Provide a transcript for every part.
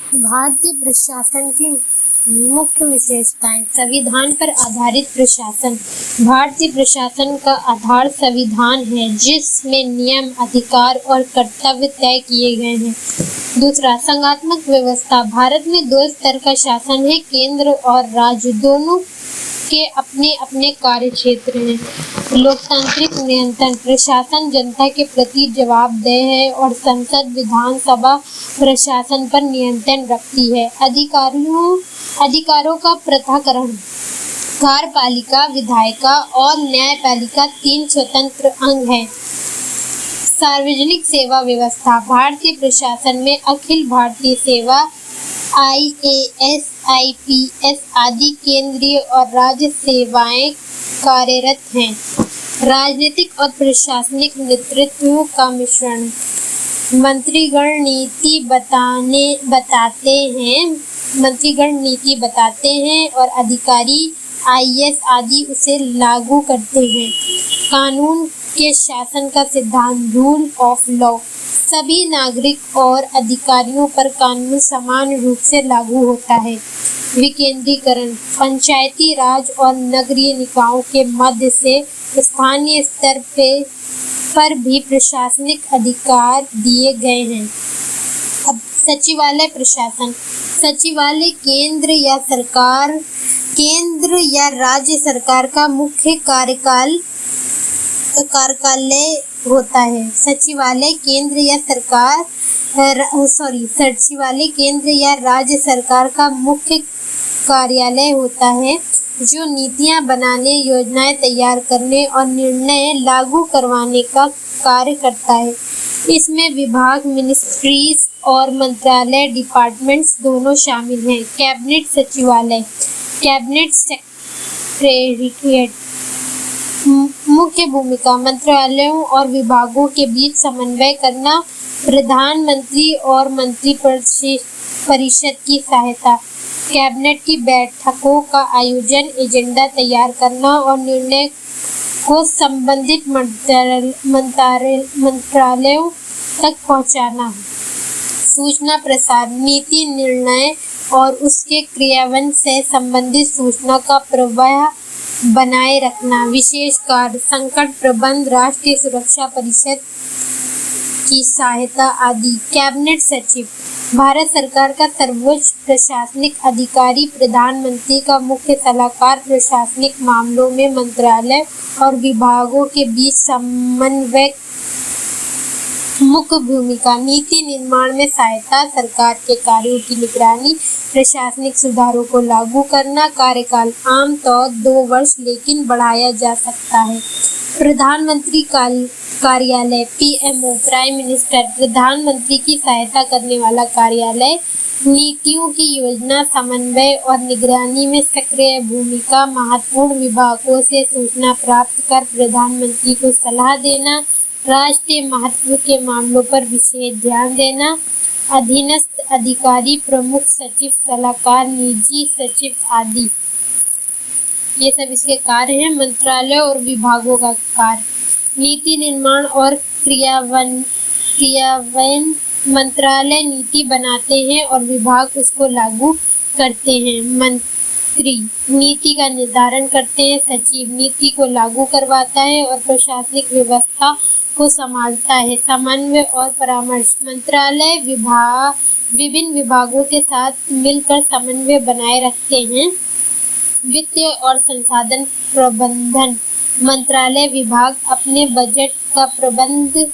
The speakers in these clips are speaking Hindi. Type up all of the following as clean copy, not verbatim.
भारतीय प्रशासन की मुख्य विशेषताएं। संविधान पर आधारित प्रशासन। भारतीय प्रशासन का आधार संविधान है, जिसमें नियम, अधिकार और कर्तव्य तय किए गए हैं। दूसरा, संघात्मक व्यवस्था। भारत में 2 स्तर का शासन है, केंद्र और राज्य दोनों के अपने अपने कार्य क्षेत्र हैं। लोकतांत्रिक नियंत्रण। प्रशासन जनता के प्रति जवाबदेह है और संसद, विधानसभा प्रशासन पर नियंत्रण रखती है। अधिकारों का पृथक्करण। कार्यपालिका, विधायिका और न्यायपालिका 3 स्वतंत्र अंग हैं। सार्वजनिक सेवा व्यवस्था। भारतीय प्रशासन में अखिल भारतीय सेवा, IAS, IPS आदि केंद्रीय और राज्य सेवाएं कार्यरत हैं। राजनीतिक और प्रशासनिक नेतृत्व का मिश्रण। मंत्रीगण नीति बताते हैं और अधिकारी IAS आदि उसे लागू करते हैं। कानून के शासन का सिद्धांत। Rule of law. सभी नागरिक और अधिकारियों पर कानून समान रूप से लागू होता है। विकेंद्रीकरण। पंचायती राज और नगरीय निकायों के मध्य से स्थानीय स्तर पर भी प्रशासनिक अधिकार दिए गए हैं। अब सचिवालय प्रशासन। सचिवालय केंद्र या राज्य सरकार का मुख्य कार्यालय होता है। सचिवालय केंद्र या राज्य सरकार का मुख्य कार्यालय होता है, जो नीतियां बनाने, योजनाएं तैयार करने और निर्णय लागू करवाने का कार्य करता है। इसमें विभाग, मिनिस्ट्रीज और मंत्रालय, डिपार्टमेंट्स दोनों शामिल हैं। कैबिनेट सचिवालय। Cabinet secretariat. मुख्य भूमिका। मंत्रालयों और विभागों के बीच समन्वय करना, प्रधानमंत्री और मंत्रिपरिषद की सहायता। कैबिनेट की बैठकों का आयोजन, एजेंडा तैयार करना और निर्णय को संबंधित मंत्रालयों तक पहुंचाना। सूचना प्रसार। नीति निर्णय और उसके क्रियान्वयन से संबंधित सूचना का प्रवाह बनाए रखना। विशेष कार्य। संकट प्रबंधन, राष्ट्रीय सुरक्षा परिषद की सहायता आदि। कैबिनेट सचिव। भारत सरकार का सर्वोच्च प्रशासनिक अधिकारी, प्रधानमंत्री का मुख्य सलाहकार, प्रशासनिक मामलों में मंत्रालय और विभागों के बीच समन्वय। मुख्य भूमिका। नीति निर्माण में सहायता, सरकार के कार्यों की निगरानी, प्रशासनिक सुधारों को लागू करना। कार्यकाल आमतौर 2 वर्ष, लेकिन बढ़ाया जा सकता है। प्रधानमंत्री कार्यालय PMO, प्राइम मिनिस्टर, प्रधानमंत्री की सहायता करने वाला कार्यालय। नीतियों की योजना, समन्वय और निगरानी में सक्रिय भूमिका। महत्वपूर्ण विभागों से सूचना प्राप्त कर प्रधानमंत्री को सलाह देना। राष्ट्रीय महत्व के मामलों पर विशेष ध्यान देना। अधीनस्थ अधिकारी, प्रमुख सचिव, सलाहकार, निजी सचिव आदि, ये सब इसके कार्य हैं। मंत्रालय और विभागों का कार्य। नीति निर्माण और क्रियान्वयन। मंत्रालय नीति बनाते हैं और विभाग उसको लागू करते हैं। मंत्री नीति का निर्धारण करते हैं। सचिव नीति को लागू करवाता है और प्रशासनिक व्यवस्था को संभालता है। समन्वय और परामर्श। मंत्रालय विभिन्न विभागों के साथ मिलकर समन्वय बनाए रखते हैं। वित्तीय और संसाधन प्रबंधन। मंत्रालय विभाग अपने बजट का प्रबंध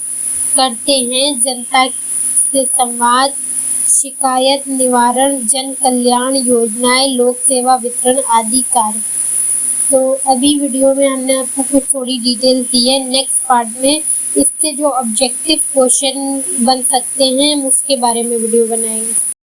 करते हैं। जनता से संवाद, शिकायत निवारण, जन कल्याण योजनाएं, लोक सेवा वितरण आदि कार्य। तो अभी वीडियो में हमने आपको कुछ थोड़ी डिटेल्स दी है। नेक्स्ट पार्ट में इससे जो ऑब्जेक्टिव क्वेश्चन बन सकते हैं, हम उसके बारे में वीडियो बनाएंगे।